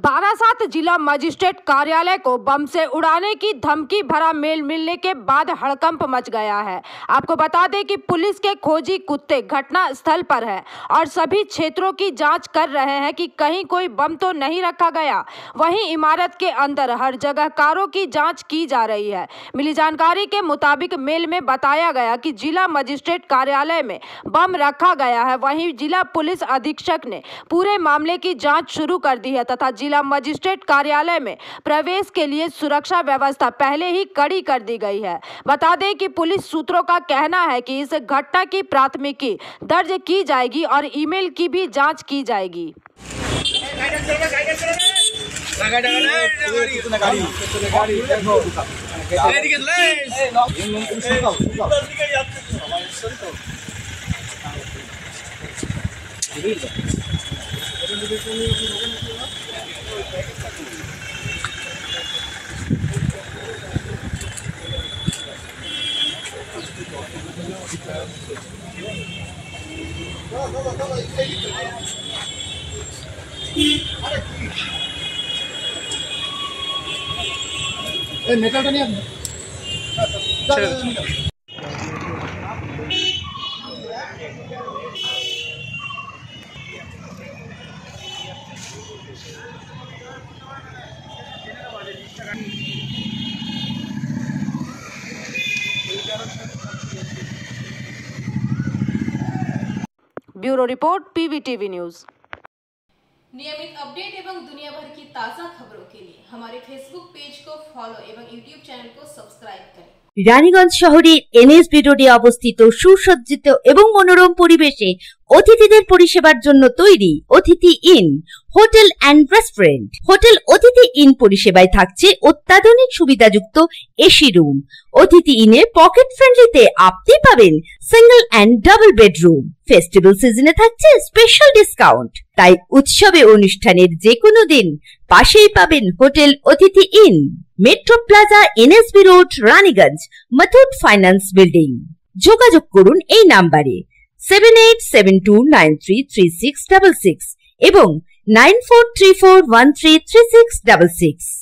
बारासात जिला मजिस्ट्रेट कार्यालय को बम से उड़ाने की धमकी भरा मेल मिलने के बाद हड़कंप मच गया है। आपको बता दें कि पुलिस के खोजी कुत्ते घटना स्थल पर है और सभी क्षेत्रों की जांच कर रहे हैं कि कहीं कोई बम तो नहीं रखा गया। वहीं इमारत के अंदर हर जगह कारों की जांच की जा रही है। मिली जानकारी के मुताबिक मेल में बताया गया कि जिला मजिस्ट्रेट कार्यालय में बम रखा गया है। वहीं जिला पुलिस अधीक्षक ने पूरे मामले की जाँच शुरू कर दी है तथा जिला मजिस्ट्रेट कार्यालय में प्रवेश के लिए सुरक्षा व्यवस्था पहले ही कड़ी कर दी गई है। बता दें कि पुलिस सूत्रों का कहना है कि इस घटना की प्राथमिकी दर्ज की जाएगी और ईमेल की भी जांच की जाएगी। मेटल नहीं ब्यूरो रिपोर्ट PVTV न्यूज। नियमित अपडेट एवं दुनिया भर की ताज़ा खबरों के लिए हमारे फेसबुक पेज को फॉलो एवं यूट्यूब चैनल को सब्सक्राइब करें। রানীগঞ্জ শহরের NSB রোডে অবস্থিত সুসজ্জিত এবং মনোরম পরিবেশে অতিথিদের পরিষেবার জন্য তৈরি Atithi Inn hotel and restaurant. Hotel Atithi Inn পরিষেবায় থাকছে অত্যাধুনিক সুবিধাযুক্ত এসি রুম। অতিথি ইনে পকেট ফ্রেন্ডলিতে আপনি পাবেন single and double bedroom. Festival সিজনে থাকছে স্পেশাল ডিসকাউন্ট। তাই উৎসবে অনুষ্ঠানের যে কোনো দিন পাশেই পাবেন hotel Atithi in, metro plaza, NSB road, Raniganj, Muthoot finance building. যোগাযোগ করুন এই নাম্বারে 7872933666 এবং 9434133666।